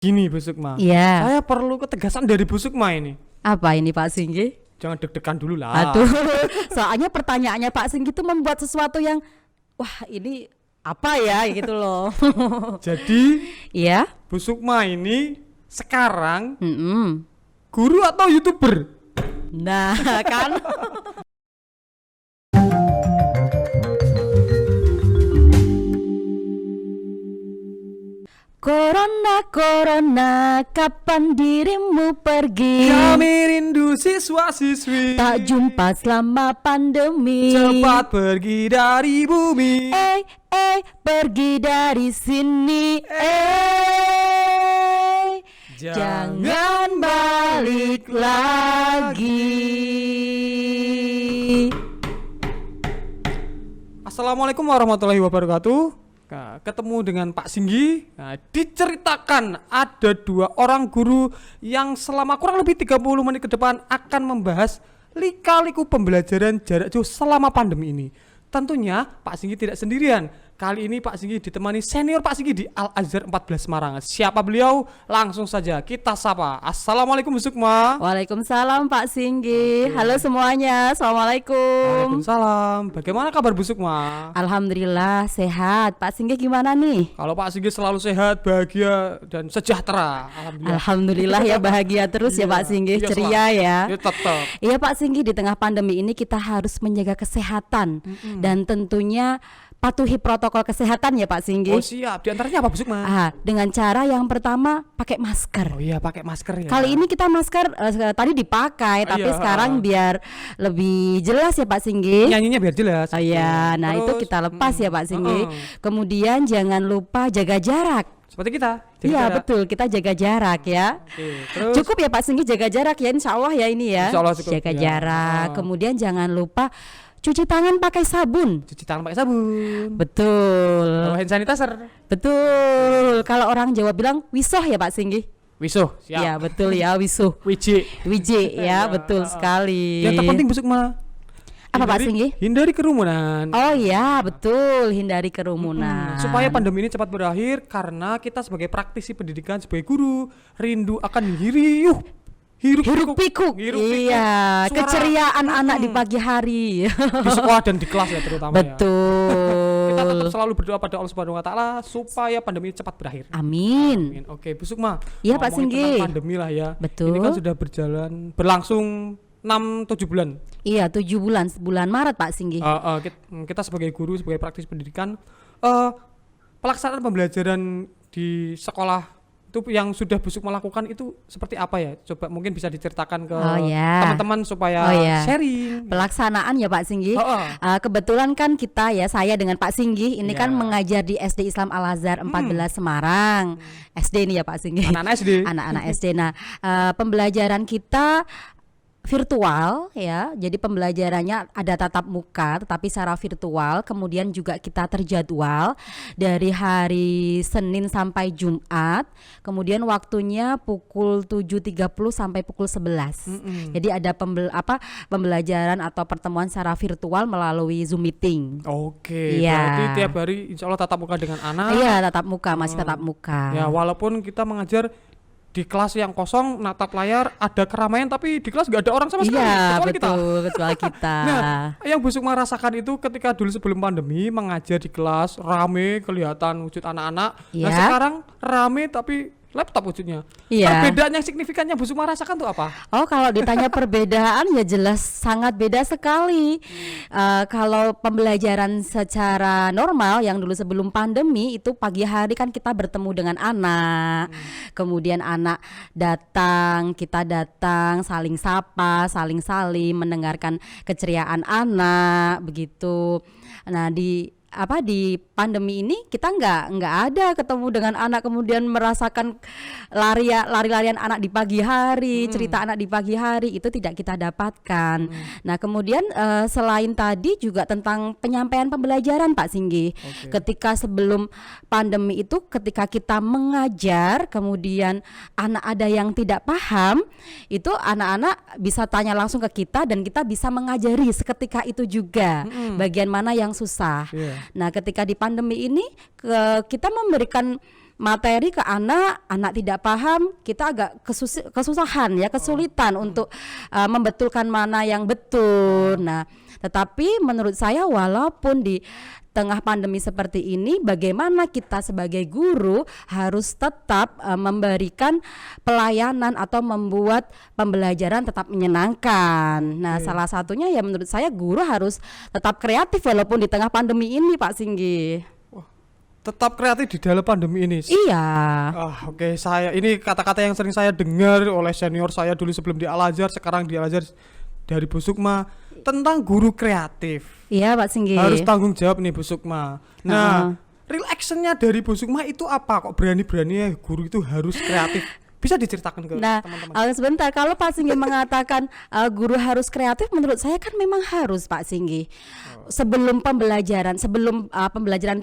Gini Bu Sukma, Iya. saya perlu ketegasan dari Bu Sukma ini. Apa ini Pak Singgi? Jangan deg-degan dulu lah. Aduh, soalnya pertanyaannya Pak Singgi itu membuat sesuatu yang, wah ini apa ya gitu loh. Jadi Iya. Bu Sukma ini sekarang Mm-mm. guru atau YouTuber? Nah kan. Corona, corona, kapan dirimu pergi? Kami rindu siswa-siswi, Tak jumpa selama pandemi. cepat pergi dari bumi. Pergi dari sini. Jangan balik lagi. Assalamualaikum warahmatullahi wabarakatuh. Nah, ketemu dengan Pak Singgi. Nah, diceritakan ada 2 orang guru yang selama kurang lebih 30 menit ke depan akan membahas lika-liku pembelajaran jarak jauh selama pandemi ini. Tentunya Pak Singgi tidak sendirian. Kali ini Pak Singgi ditemani senior Pak Singgi di Al-Azhar 14 Semarang. Siapa beliau? Langsung saja kita sapa. Assalamualaikum Bu Sukma. Waalaikumsalam Pak Singgi. Halo semuanya. Assalamualaikum. Waalaikumsalam. Bagaimana kabar Bu Sukma? Alhamdulillah sehat. Pak Singgi gimana nih? Kalau Pak Singgi selalu sehat, bahagia dan sejahtera. Alhamdulillah. Alhamdulillah ya, bahagia terus ya Pak Singgi. Iya, Ceria ya. Ya tetap. Iya Pak Singgi, di tengah pandemi ini kita harus menjaga kesehatan dan tentunya patuhi protokol kesehatan ya Pak Singgi. Oh siap. Di antaranya apa Bu Sukma? Dengan cara yang pertama pakai masker. Oh iya, pakai masker ya. Kali ini kita masker tadi dipakai, tapi Iya, sekarang biar lebih jelas ya Pak Singgi. Nyanyinya biar jelas. Oh iya, nah itu Terus, kita lepas ya Pak Singgi. heeh. Kemudian jangan lupa jaga jarak. Seperti kita. Iya betul, kita jaga jarak ya. Oke, terus Cukup ya Pak Singgi jaga jarak ya, insya Allah ya ini ya. Insya Allah cukup, Jaga ya. jarak. Oh. Kemudian jangan lupa cuci tangan pakai sabun. cuci tangan pakai sabun. Betul. Kalau hand sanitizer. Betul. Kalau orang Jawa bilang wisoh ya Pak Singgi. Wisuh, siap. Iya betul ya, wisuh. Wiji. Wiji ya, betul sekali. Yang terpenting Bu Sukma. Apa Pak Singgi? Hindari kerumunan. Oh iya betul, hindari kerumunan. Supaya pandemi ini cepat berakhir karena kita sebagai praktisi pendidikan sebagai guru rindu akan hiruk Hiruk pikuk. Iya, Suara keceriaan anak di pagi hari. di sekolah dan di kelas ya terutama ya. Betul. Kita tetap selalu berdoa pada Allah Subhanahu wa taala supaya pandemi ini cepat berakhir. Amin. Amin. Oke, Bu Sukma. Iya, Pak ngomongin Singgi. tentang pandemi lah ya. Betul. Ini kan sudah berlangsung 6-7 bulan. Iya, 7 bulan, bulan Maret Pak Singgi. Kita sebagai guru, sebagai praktisi pendidikan, pelaksanaan pembelajaran di sekolah itu yang sudah Bu Sukma lakukan itu seperti apa ya? Coba mungkin bisa diceritakan ke teman-teman supaya sharing. Pelaksanaan ya Pak Singgi. Kebetulan kan kita ya, saya dengan Pak Singgi ini kan mengajar di SD Islam Al-Azhar 14 Semarang. SD ini ya Pak Singgi. Anak-anak SD. Anak-anak SD. Nah, pembelajaran kita virtual ya, jadi pembelajarannya ada tatap muka tetapi secara virtual, kemudian juga kita terjadwal dari hari Senin sampai Jumat, kemudian waktunya pukul 7.30 sampai pukul 11. Jadi ada pembelajaran atau pertemuan secara virtual melalui Zoom meeting. Oke, Iya. berarti tiap hari insya Allah tatap muka dengan anak. Iya, tatap muka, masih tatap muka. Ya, walaupun kita mengajar di kelas yang kosong, natap layar, ada keramaian tapi di kelas nggak ada orang sama sekali, Iya, kecuali kita. betul, kecuali kita. Nah, yang Bu Sukma rasakan itu ketika dulu sebelum pandemi mengajar di kelas rame, kelihatan wujud anak-anak. Nah, Iya. sekarang rame tapi laptop wujudnya. Iya. Perbedaan yang signifikan yang Bu Sukma rasakan tuh apa? Oh, kalau ditanya perbedaan ya jelas sangat beda sekali. Kalau pembelajaran secara normal yang dulu sebelum pandemi itu pagi hari kan kita bertemu dengan anak, kemudian anak datang, kita datang, saling sapa, saling mendengarkan keceriaan anak begitu. Nah di pandemi ini kita nggak ada ketemu dengan anak kemudian merasakan lari-larian anak di pagi hari, cerita anak di pagi hari itu tidak kita dapatkan. Nah kemudian selain tadi juga tentang penyampaian pembelajaran Pak Singgi. Ketika sebelum pandemi itu ketika kita mengajar kemudian anak ada yang tidak paham, itu anak-anak bisa tanya langsung ke kita dan kita bisa mengajari seketika itu juga bagian mana yang susah. Nah, ketika di pandemi ini kita memberikan materi ke anak, anak tidak paham, kita agak kesusahan ya, kesulitan untuk membetulkan mana yang betul. Nah, tetapi menurut saya walaupun di tengah pandemi seperti ini, bagaimana kita sebagai guru harus tetap memberikan pelayanan atau membuat pembelajaran tetap menyenangkan. Nah, salah satunya ya menurut saya guru harus tetap kreatif walaupun di tengah pandemi ini, Pak Singgi. Tetap kreatif di dalam pandemi ini. Iya. Oke, saya ini kata-kata yang sering saya dengar oleh senior saya dulu sebelum di Al-Azhar, sekarang di Al-Azhar dari Bu Sukma tentang guru kreatif. Iya, Pak Singgi. Harus tanggung jawab nih Bu Sukma. Nah, real actionnya dari Bu Sukma itu apa? Kok berani-beraninya guru itu harus kreatif? Bisa diceritakan ke teman-teman? Sebentar, kalau Pak Singgi mengatakan guru harus kreatif, menurut saya kan memang harus, Pak Singgi. Sebelum pembelajaran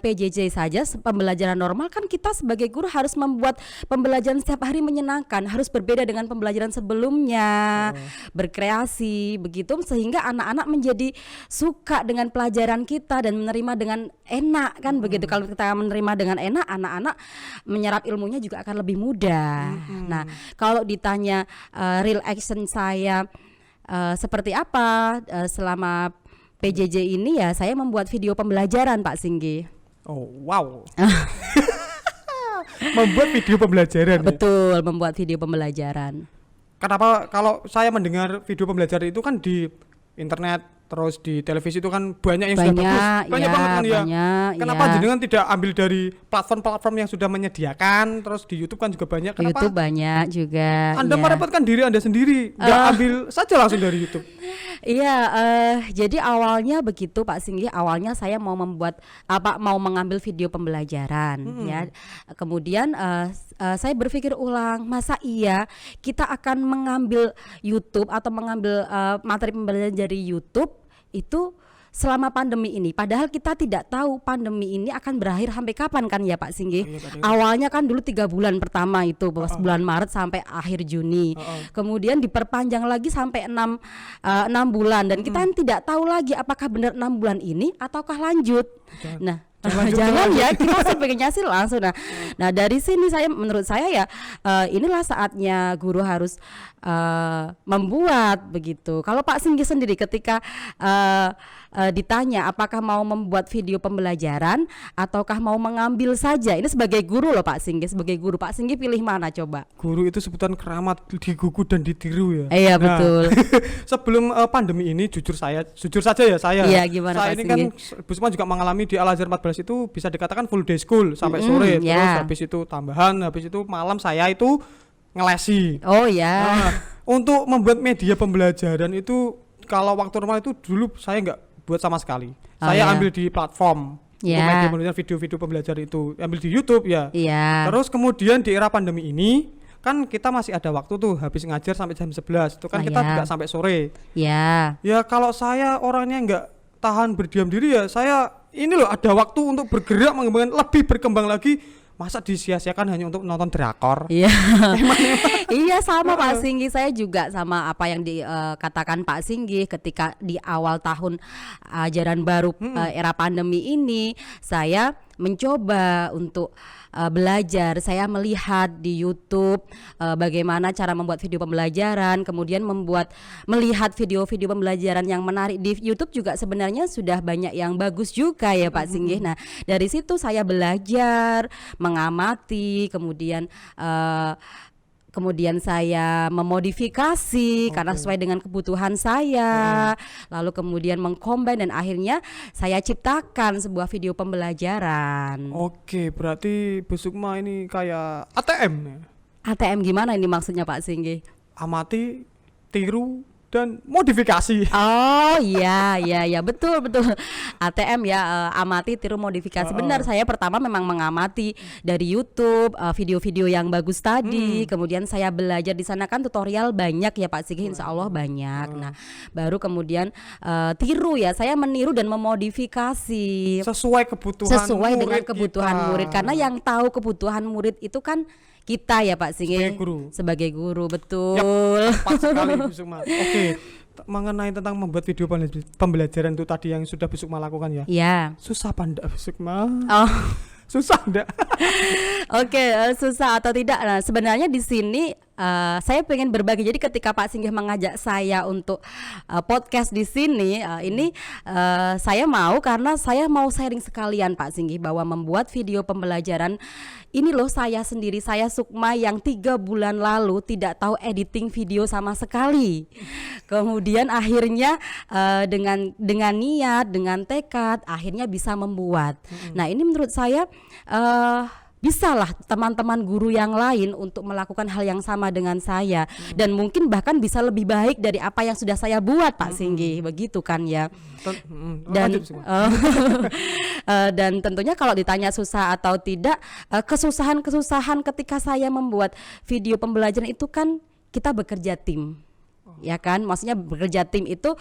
PJJ saja, pembelajaran normal kan kita sebagai guru harus membuat pembelajaran setiap hari menyenangkan, harus berbeda dengan pembelajaran sebelumnya, berkreasi begitu sehingga anak-anak menjadi suka dengan pelajaran kita dan menerima dengan enak kan begitu. Kalau kita menerima dengan enak, anak-anak menyerap ilmunya juga akan lebih mudah. Nah, kalau ditanya real action saya seperti apa selama PJJ ini, ya saya membuat video pembelajaran, Pak Singgi. Oh, wow. Membuat video pembelajaran. Betul, membuat video pembelajaran. Kenapa kalau saya mendengar video pembelajaran itu kan di internet, terus di televisi itu kan banyak yang sudah bagus, banyak banget kan ya. Kenapa jenengan tidak ambil dari platform-platform yang sudah menyediakan, terus di YouTube kan juga banyak. Kenapa? YouTube banyak juga. Anda merepotkan diri Anda sendiri, nggak ambil saja langsung dari YouTube. Iya, jadi awalnya begitu Pak Singgi. Awalnya saya mau mengambil video pembelajaran, ya. Kemudian saya berpikir ulang, masa iya kita akan mengambil YouTube atau mengambil materi pembelajaran dari YouTube itu selama pandemi ini, padahal kita tidak tahu pandemi ini akan berakhir sampai kapan kan ya Pak Singgi. Awalnya kan dulu 3 bulan pertama itu bulan Maret sampai akhir Juni, kemudian diperpanjang lagi sampai 6 bulan dan kita tidak tahu lagi apakah benar 6 bulan ini ataukah lanjut. Jangan ya, kita sebaiknya sih langsung. Nah dari sini menurut saya ya inilah saatnya guru harus membuat begitu. Kalau Pak Singgi sendiri ketika ditanya apakah mau membuat video pembelajaran ataukah mau mengambil saja, ini sebagai guru loh Pak Singgi, sebagai guru Pak Singgi pilih mana coba? Guru itu sebutan keramat, digugu dan ditiru ya. Iya betul. Sebelum pandemi ini jujur saja ya saya. Iya, gimana saya Pak ini Singgi? kan Bu Sukma juga mengalami di Al-Azhar 14 itu bisa dikatakan full day school sampai sore, terus habis itu tambahan, habis itu malam saya itu ngelesi. Oh ya. Untuk membuat media pembelajaran itu kalau waktu normal itu dulu saya nggak buat sama sekali. Saya ambil di platform untuk media pembelajaran, video-video pembelajaran itu ambil di YouTube ya. Terus kemudian di era pandemi ini kan kita masih ada waktu tuh habis ngajar sampai jam 11 itu kan kita juga sampai sore. Ya kalau saya orangnya nggak tahan berdiam diri ya, saya ini loh ada waktu untuk bergerak mengembangkan, lebih berkembang lagi. Masa disia-siakan hanya untuk nonton drakor? Iya. Iya sama Pak Singgi, saya juga sama apa yang dikatakan Pak Singgi ketika di awal tahun ajaran baru era pandemi ini, saya mencoba untuk belajar. Saya melihat di YouTube bagaimana cara membuat video pembelajaran, kemudian melihat video-video pembelajaran yang menarik di YouTube juga sebenarnya sudah banyak yang bagus juga ya Pak Singgi. Nah, dari situ saya belajar, mengamati, kemudian saya memodifikasi karena sesuai dengan kebutuhan saya, lalu kemudian mengcombine dan akhirnya saya ciptakan sebuah video pembelajaran. Oke, berarti Bu Sukma ini kayak ATM. ATM gimana ini maksudnya Pak Singgi? Amati, tiru, dan modifikasi. Oh iya betul ATM ya, amati, tiru, modifikasi. Benar, saya pertama memang mengamati dari YouTube video-video yang bagus tadi, kemudian saya belajar di sana kan tutorial banyak ya Pak Singgi, insya Allah banyak. Nah baru kemudian tiru ya, saya meniru dan memodifikasi sesuai dengan kebutuhan murid, karena yang tahu kebutuhan murid itu kan kita ya Pak Singgi sebagai guru betul. Tepat sekali Bu Sukma. Oke, mengenai tentang membuat video pembelajaran itu tadi yang sudah Bu Sukma lakukan ya. Iya. Susah apa enggak Bu Sukma? Susah enggak? Oke, susah atau tidak? Nah, sebenarnya di sini saya pengen berbagi. Jadi ketika Pak Singgih mengajak saya untuk podcast di sini, ini saya mau karena saya mau sharing sekalian Pak Singgih bahwa membuat video pembelajaran ini loh saya sendiri, saya Sukma yang 3 bulan lalu tidak tahu editing video sama sekali. Kemudian akhirnya dengan niat, dengan tekad, akhirnya bisa membuat. Nah ini menurut saya bisalah teman-teman guru yang lain untuk melakukan hal yang sama dengan saya dan mungkin bahkan bisa lebih baik dari apa yang sudah saya buat Pak Singgih, begitu kan ya. Dan dan tentunya kalau ditanya susah atau tidak, kesusahan ketika saya membuat video pembelajaran itu kan kita bekerja tim. Ya kan, maksudnya bekerja tim itu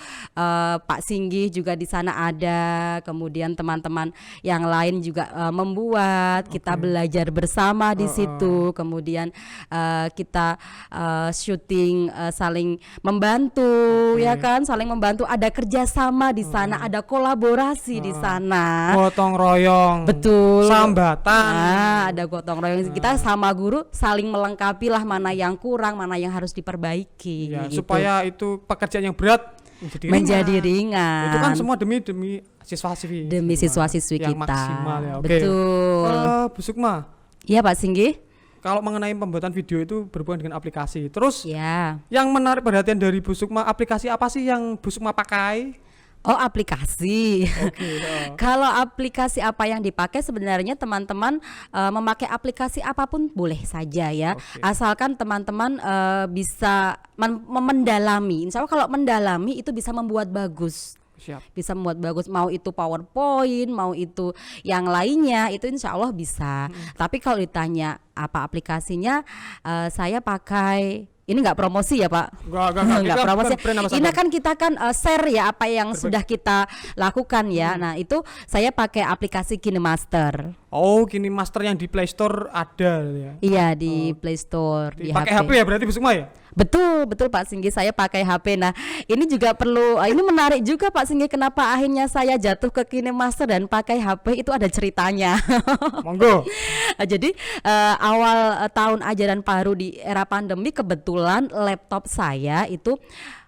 Pak Singgih juga di sana ada, kemudian teman-teman yang lain juga membuat, kita belajar bersama di situ, kemudian kita syuting saling membantu, ya kan, saling membantu, ada kerjasama di sana, ada kolaborasi di sana, Gotong royong, betul, sambatan, ada gotong royong, kita sama guru saling melengkapi lah mana yang kurang, mana yang harus diperbaiki, ya, gitu. supaya itu pekerjaan yang berat menjadi ringan. Itu kan semua demi siswa-siswi. Demi siswa-siswi yang kita. Maksimal ya. Oke. Betul. Bu Sukma. Iya Pak Singgih. Kalau mengenai pembuatan video itu berhubungan dengan aplikasi. Terus ya, yang menarik perhatian dari Bu Sukma, aplikasi apa sih yang Bu Sukma pakai? Oh, aplikasi. Oke. Kalau aplikasi apa yang dipakai, sebenarnya teman-teman memakai aplikasi apapun boleh saja ya. Asalkan teman-teman bisa mendalami. Insya Allah kalau mendalami itu bisa membuat bagus. Siap. Bisa membuat bagus, mau itu PowerPoint, mau itu yang lainnya, itu insya Allah bisa. Tapi kalau ditanya apa aplikasinya, saya pakai, ini nggak promosi ya Pak? Nggak promosi. Ini kan kita kan share ya apa yang sudah kita lakukan ya. Nah itu saya pakai aplikasi KineMaster. Oh, KineMaster yang di Play Store ada ya? Iya di Play Store. Di pakai HP ya berarti Bu Sukma ya? Betul Pak Singgih, saya pakai HP. Nah ini juga perlu, ini menarik juga Pak Singgih, kenapa akhirnya saya jatuh ke KineMaster dan pakai HP, itu ada ceritanya. Monggo. Jadi awal tahun ajaran baru di era pandemi, kebetulan laptop saya itu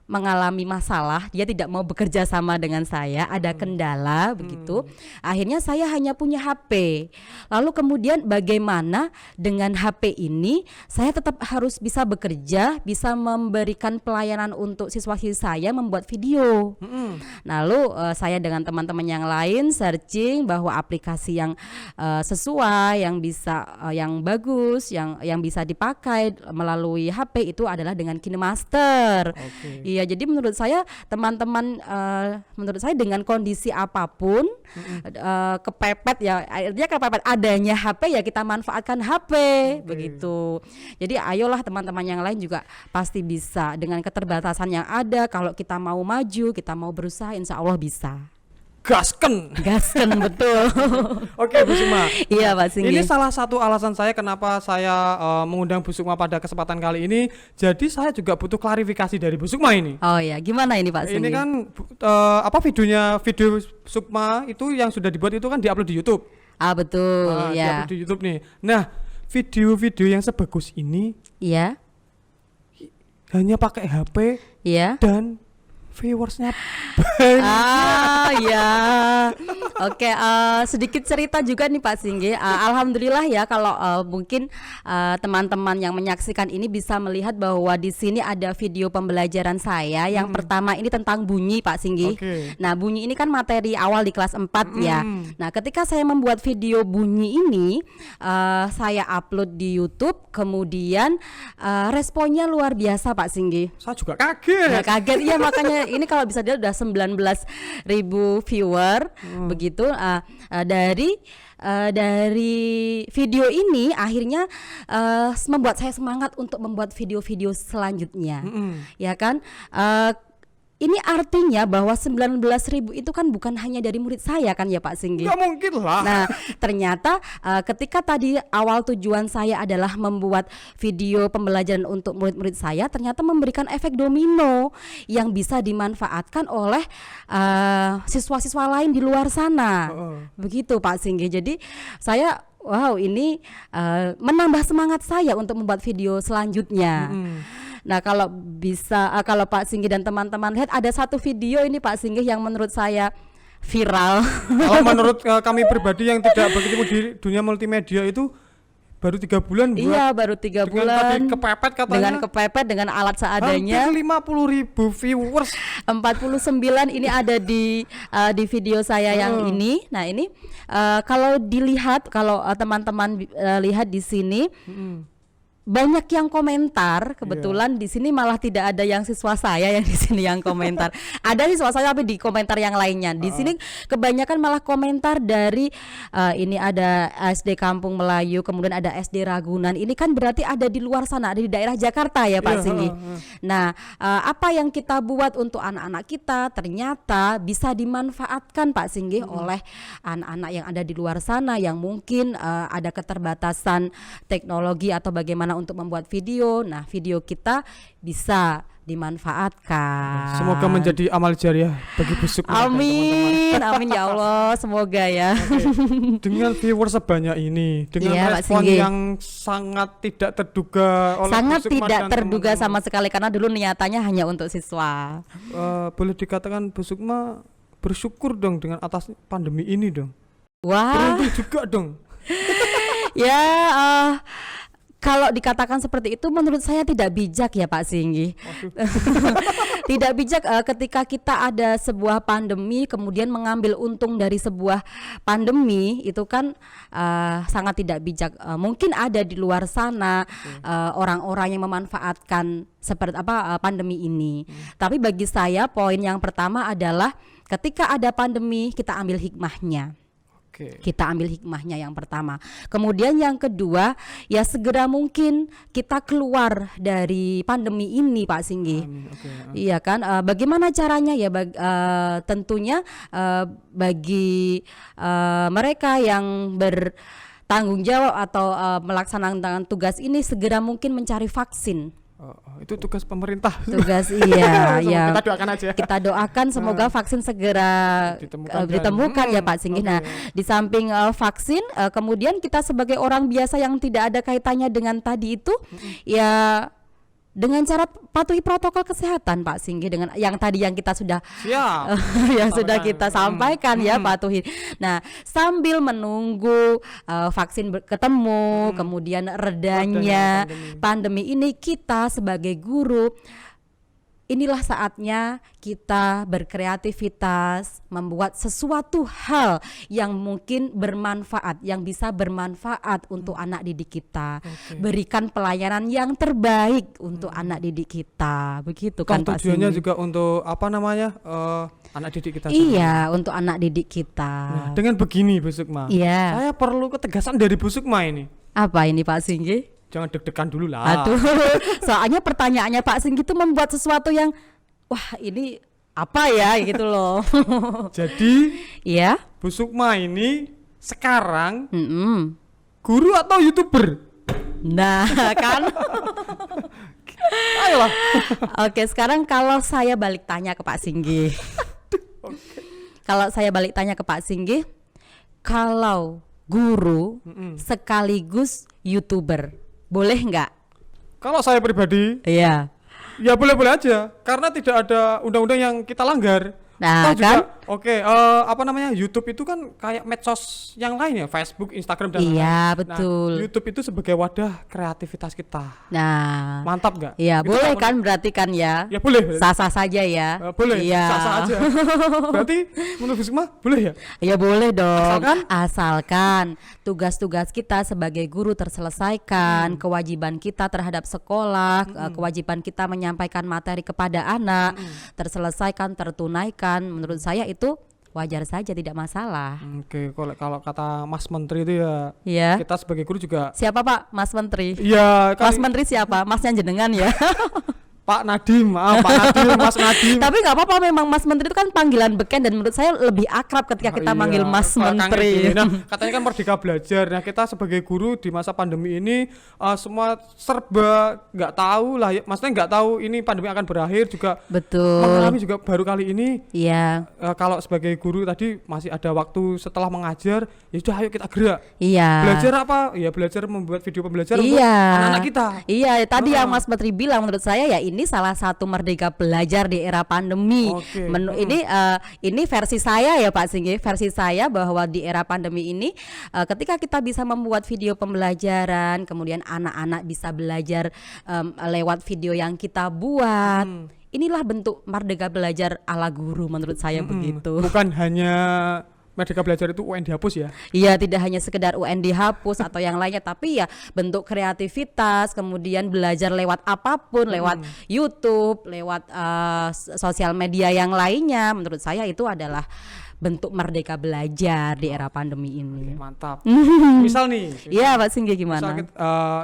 mengalami masalah, dia tidak mau bekerja sama dengan saya, ada kendala begitu. Akhirnya saya hanya punya HP. Lalu kemudian bagaimana dengan HP ini saya tetap harus bisa bekerja, bisa memberikan pelayanan untuk siswa-siswi saya membuat video. Lalu saya dengan teman-teman yang lain searching bahwa aplikasi yang sesuai, yang bisa yang bagus, yang bisa dipakai melalui HP itu adalah dengan KineMaster. Iya, jadi menurut saya teman-teman, menurut saya dengan kondisi apapun kepepet ya, artinya kepepet adanya HP ya kita manfaatkan HP begitu. Jadi ayolah teman-teman yang lain juga pasti bisa dengan keterbatasan yang ada. Kalau kita mau maju, kita mau berusaha, insya Allah bisa. Gasken betul. Oke Bu Sukma. Iya Pak Singgih. Ini salah satu alasan saya kenapa saya mengundang Bu Sukma pada kesempatan kali ini. Jadi saya juga butuh klarifikasi dari Bu Sukma ini. Oh ya, gimana ini Pak Singgih? Ini kan video Sukma itu yang sudah dibuat itu kan diupload di YouTube. Betul ya. Diupload di YouTube nih. Nah video-video yang sebagus ini, iya, hanya pakai HP, iya, dan viewersnya banyak. Ya. Oke, sedikit cerita juga nih Pak Singgih. Alhamdulillah ya kalau mungkin teman-teman yang menyaksikan ini bisa melihat bahwa di sini ada video pembelajaran saya. Yang pertama ini tentang bunyi Pak Singgih. Nah, bunyi ini kan materi awal di kelas 4 ya. Nah, ketika saya membuat video bunyi ini, saya upload di YouTube, kemudian responnya luar biasa Pak Singgih. Saya juga kaget. Nah, kaget ya, makanya ini kalau bisa dilihat udah 19.000 viewer begitu. Dari video ini akhirnya membuat saya semangat untuk membuat video-video selanjutnya. Ya kan? Ini artinya bahwa 19.000 itu kan bukan hanya dari murid saya kan ya Pak Singgih? Nggak mungkin lah. Nah ternyata ketika tadi awal tujuan saya adalah membuat video pembelajaran untuk murid-murid saya, ternyata memberikan efek domino yang bisa dimanfaatkan oleh siswa-siswa lain di luar sana. Begitu Pak Singgih. Jadi saya wow ini menambah semangat saya untuk membuat video selanjutnya. Nah kalau bisa kalau Pak Singgih dan teman-teman lihat ada satu video ini Pak Singgih yang menurut saya viral. Kalau menurut kami pribadi yang tidak berkecimpung di dunia multimedia itu baru 3 bulan buat. Iya baru 3 dengan bulan. tadi kepepet katanya. Dengan kepepet dengan alat seadanya. Hampir 50.000 viewers. 49 ini ada di video saya yang ini. Nah ini kalau dilihat kalau teman-teman lihat di sini. Banyak yang komentar, kebetulan di sini malah tidak ada yang siswa saya yang di sini yang komentar. Ada siswa saya tapi di komentar yang lainnya. Di sini kebanyakan malah komentar dari ini ada SD Kampung Melayu, kemudian ada SD Ragunan. Ini kan berarti ada di luar sana, ada di daerah Jakarta ya Pak Singgih. Nah, apa yang kita buat untuk anak-anak kita ternyata bisa dimanfaatkan Pak Singgih oleh anak-anak yang ada di luar sana yang mungkin ada keterbatasan teknologi atau bagaimana untuk membuat video. Nah, video kita bisa dimanfaatkan. Semoga menjadi amal jariah bagi busuk. Amin, amin ya Allah, semoga ya. Dengan viewers sebanyak ini, dengan respon yang sangat tidak terduga oleh sangat Busukma tidak dan terduga teman-teman. sama sekali karena dulu niatannya hanya untuk siswa. Boleh dikatakan Busukma bersyukur dong dengan atas pandemi ini dong. Wah. Beruntung juga dong. Ya, kalau dikatakan seperti itu menurut saya tidak bijak ya Pak Singgih. Tidak bijak ketika kita ada sebuah pandemi kemudian mengambil untung dari sebuah pandemi itu kan sangat tidak bijak. Mungkin ada di luar sana orang-orang yang memanfaatkan seperti apa pandemi ini. Tapi bagi saya poin yang pertama adalah ketika ada pandemi kita ambil hikmahnya. Kita ambil hikmahnya yang pertama. Kemudian yang kedua, ya segera mungkin kita keluar dari pandemi ini, Pak Singgih. Iya kan? Bagaimana caranya ya? Tentunya bagi mereka yang bertanggung jawab atau melaksanakan tugas ini segera mungkin mencari vaksin. Itu tugas pemerintah. Tugas iya, ya. Kita doakan aja. Kita doakan semoga vaksin segera ditemukan ya Pak Singgih. Nah, di samping vaksin, kemudian kita sebagai orang biasa yang tidak ada kaitannya dengan tadi itu, ya dengan cara patuhi protokol kesehatan Pak Singgih dengan yang tadi yang kita sudah yang sudah kita sampaikan ya patuhi. Nah sambil menunggu vaksin ketemu kemudian redanya pandemi ini kita sebagai guru inilah saatnya kita berkreativitas, membuat sesuatu hal yang mungkin bermanfaat, yang bisa bermanfaat untuk anak didik kita. Berikan pelayanan yang terbaik untuk anak didik kita. Begitu kan Pak Singgih. Tujuannya juga untuk apa namanya? Anak didik kita. Iya, untuk anak didik kita. Nah, dengan begini Bu Sukma. Iya. Saya perlu ketegasan dari Bu Sukma ini. Apa ini Pak Singgih? Jangan deg-degan dulu lah. Aduh, soalnya pertanyaannya Pak Singgih itu membuat sesuatu yang wah ini apa ya gitu loh. Jadi, ya, Bu Sukma ini sekarang guru atau YouTuber? Nah, kan. Ayolah. Oke, sekarang kalau saya balik tanya ke Pak Singgih. Kalau saya balik tanya ke Pak Singgih, kalau guru sekaligus YouTuber, boleh nggak? Kalau saya pribadi, iya. Ya boleh-boleh aja, karena tidak ada undang-undang yang kita langgar. Nah, juga, kan? Apa namanya? YouTube itu kan kayak medsos yang lain ya, Facebook, Instagram dan lain-lain. Iya, betul. Nah, YouTube itu sebagai wadah kreativitas kita. Nah, mantap nggak? Iya, Gitu boleh kan? kan berarti kan ya? Ya boleh. Sah-sah saja ya. Boleh. Iya. Sah-sah aja. Berarti menurut Bu Sukma boleh ya? Ya boleh dong. Asalkan? Asalkan tugas-tugas kita sebagai guru terselesaikan, kewajiban kita terhadap sekolah, kewajiban kita menyampaikan materi kepada anak terselesaikan, tertunaikan. Menurut saya itu wajar saja, tidak masalah. Oke, kalau kata Mas Menteri itu ya, Iya. kita sebagai guru juga. Siapa Pak? Mas Menteri. Iya, Mas Menteri siapa? Masnya jenengan ya. Pak Nadiem, Pak Nadiem, Mas Nadiem. Tapi nggak apa-apa, memang Mas Menteri itu kan panggilan beken dan menurut saya lebih akrab ketika kita manggil Mas Pak Kang Menteri. Edi. Nah, katanya kan Merdeka Belajar. Nah, kita sebagai guru di masa pandemi ini semua serba nggak tahu lah. Maksudnya nggak tahu ini pandemi akan berakhir juga. Betul. Mengalami juga baru kali ini. Iya. Kalau sebagai guru tadi masih ada waktu setelah mengajar, ya sudah ayo kita gerak. Iya. Belajar apa? Ya belajar membuat video pembelajaran untuk Iya. anak-anak kita. Iya, tadi yang Mas Menteri bilang menurut saya ya ini salah satu Merdeka Belajar di era pandemi. Oke. Ini versi saya ya Pak Singgi, versi saya bahwa di era pandemi ini ketika kita bisa membuat video pembelajaran, kemudian anak-anak bisa belajar lewat video yang kita buat. Inilah bentuk Merdeka Belajar ala guru menurut saya begitu. Bukan hanya Merdeka Belajar itu UN dihapus ya. Iya, tidak hanya sekedar UN dihapus atau yang lainnya, tapi ya bentuk kreativitas, kemudian belajar lewat apapun, lewat YouTube, lewat sosial media yang lainnya. Menurut saya itu adalah bentuk Merdeka Belajar di era pandemi ini. Mantap. Misal nih. Iya, Pak Singgi Misal gimana?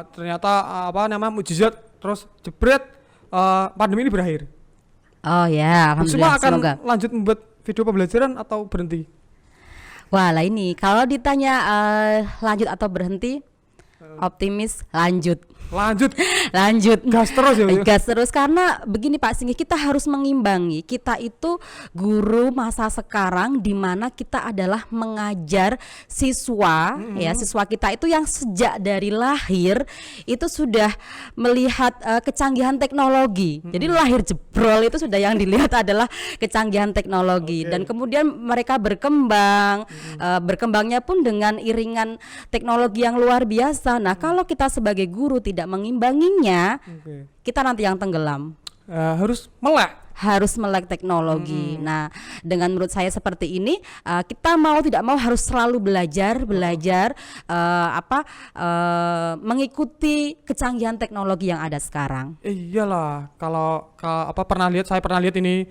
ternyata mukjizat terus jebret pandemi ini berakhir. Oh ya, Semua alhamdulillah, akan semoga. lanjut membuat video pembelajaran atau berhenti? Wah, lah ini kalau ditanya lanjut atau berhenti, optimis lanjut. Lanjut. Gas terus ya. Gas terus, karena begini Pak Singgi, kita harus mengimbangi. Kita itu guru masa sekarang di mana kita adalah mengajar siswa, ya siswa kita itu yang sejak dari lahir itu sudah melihat kecanggihan teknologi. Jadi lahir jebrol itu sudah yang dilihat adalah kecanggihan teknologi. Dan kemudian mereka berkembang, berkembangnya pun dengan iringan teknologi yang luar biasa. Nah, kalau kita sebagai guru tidak mengimbanginya, kita nanti yang tenggelam. Harus melek Teknologi. Nah, dengan menurut saya seperti ini, kita mau tidak mau harus selalu belajar, mengikuti kecanggihan teknologi yang ada sekarang. Iyalah, saya pernah lihat ini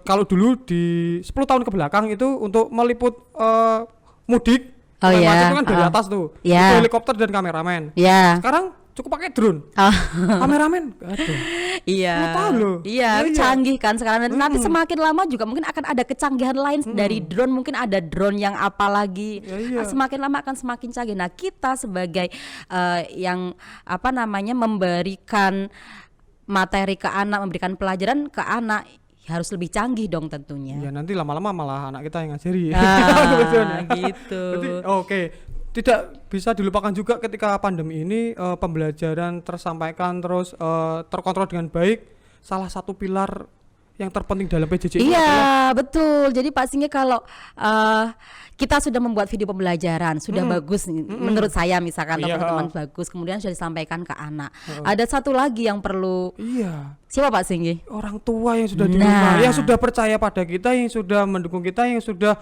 kalau dulu di 10 tahun ke belakang itu untuk meliput mudik, macam itu kan dari atas tuh, itu helikopter dan kameramen. Sekarang cukup pakai drone, kameramen, aduh. Iya, canggih kan sekarang. Nanti semakin lama juga mungkin akan ada kecanggihan lain dari drone, mungkin ada drone yang apa lagi. Semakin lama akan semakin canggih. Nah, kita sebagai yang memberikan materi ke anak, memberikan pelajaran ke anak, harus lebih canggih dong tentunya. Ya nanti lama-lama malah anak kita yang ngajari. Gitu. Oke. Tidak bisa dilupakan juga ketika pandemi ini pembelajaran tersampaikan terus terkontrol dengan baik. Salah satu pilar yang terpenting dalam PJJ ini adalah betul. Jadi Pak Singgi, kalau kita sudah membuat video pembelajaran sudah bagus menurut saya, misalkan teman-teman bagus, kemudian sudah disampaikan ke anak. Ada satu lagi yang perlu. Siapa Pak Singgi? Orang tua yang sudah di rumah, yang sudah percaya pada kita, yang sudah mendukung kita, yang sudah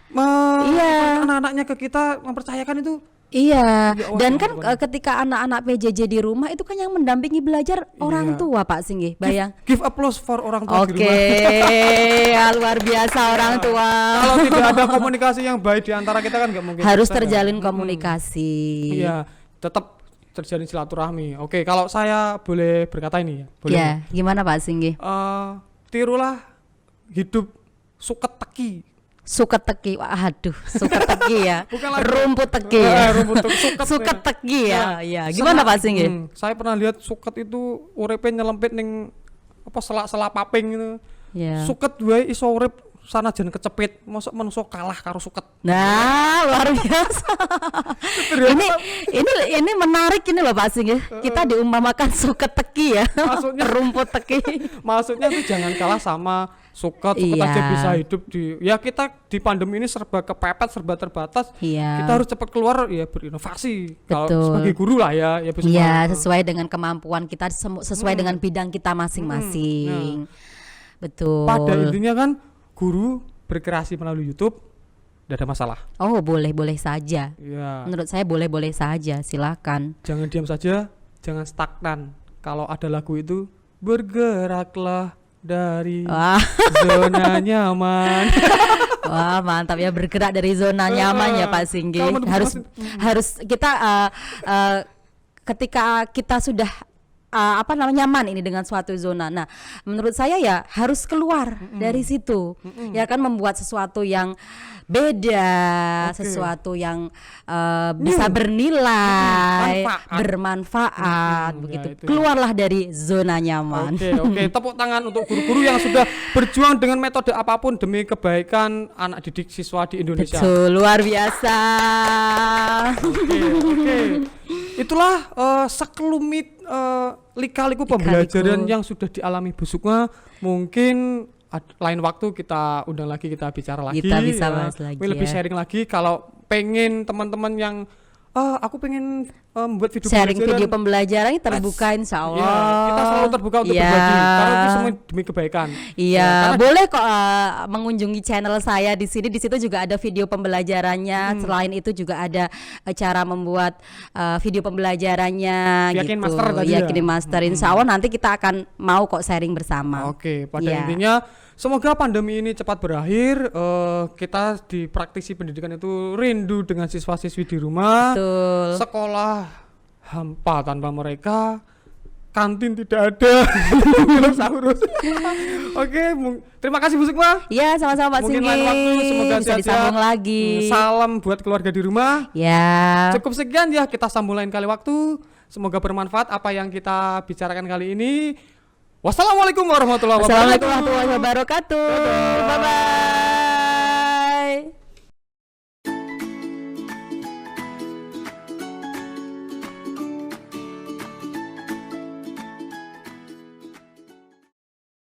anak-anaknya ke kita, mempercayakan itu. Dan kan ketika anak-anak PJJ di rumah itu kan yang mendampingi belajar orang tua Pak Singgi. Bayang. Give applause for orang tua di rumah. Ya, luar biasa orang tua. Kalau tidak ada komunikasi yang baik di antara kita kan nggak mungkin. Harus terjalin komunikasi. Iya, tetap terjalin silaturahmi. Oke, kalau saya boleh berkata ini ya. Boleh. Ya, gimana Pak Singgi? Tirulah hidup suket teki. Suket teki, aduh, suket teki ya. Rumput teki. Suket teki ya. Gimana Pak Singgi? Saya pernah lihat suket itu urepe nyelempit ning selak-selak paping itu. Suket wae iso urip sanajan kecepit, mosok menungso kalah karo suket. Nah, luar biasa. ini menarik ini loh Pak Singgi. Kita diumpamakan suket teki ya. Maksudnya rumput teki. Maksudnya tuh jangan kalah sama suket aja bisa hidup kita di pandemi ini serba kepepet, serba terbatas. Kita harus cepat keluar ya, berinovasi. Kalau sebagai guru lah ya bisa. Sesuai dengan kemampuan kita, sesuai dengan bidang kita masing-masing. Betul. Pada intinya kan guru berkreasi melalui YouTube tidak ada masalah. Oh, boleh-boleh saja. Menurut saya boleh-boleh saja, silakan. Jangan diam saja, jangan stagnan. Kalau ada lagu itu, bergeraklah dari zona nyaman. Wah, mantap ya, bergerak dari zona nyaman ya Pak Singgi. Harus kita ketika kita sudah nyaman ini dengan suatu zona. Nah, menurut saya ya harus keluar dari situ. Ya kan, membuat sesuatu yang beda, sesuatu yang bisa bernilai, bermanfaat begitu. Ya, itu. Keluarlah dari zona nyaman. Oke, tepuk tangan untuk guru-guru yang sudah berjuang dengan metode apapun demi kebaikan anak didik siswa di Indonesia. Betul, luar biasa. Oke. Itulah sekelumit lika-liku pembelajaran yang sudah dialami Bu Sukma. Mungkin lain waktu kita undang lagi, kita bicara lagi. Kita bisa bahas lagi. Lebih sharing lagi. Kalau pengen teman-teman yang aku pengen membuat sharing video pembelajaran ini terbuka, insya Allah. Ya, kita selalu terbuka untuk berbagi karena itu semua demi kebaikan. Iya, boleh kok mengunjungi channel saya di sini. Di situ juga ada video pembelajarannya. Selain itu juga ada cara membuat video pembelajarannya. Yakin gitu. master tadi Yakin master. Insya Allah nanti kita akan mau kok sharing bersama. Oke, pada intinya semoga pandemi ini cepat berakhir. Kita di praktisi pendidikan itu rindu dengan siswa-siswi di rumah. Betul. Sekolah hampa tanpa mereka, kantin tidak ada. Dinosaurus. Oke, terima kasih Bu Sukma. Iya, sama-sama Pak Mungkin Singgi. lain waktu semoga bisa sehat-sehat. disambung lagi. Salam buat keluarga di rumah. Ya. Cukup sekian ya, kita sambung lain kali waktu. Semoga bermanfaat apa yang kita bicarakan kali ini. Wassalamualaikum warahmatullahi wabarakatuh. Wassalamualaikum warahmatullahi wabarakatuh. Bye bye.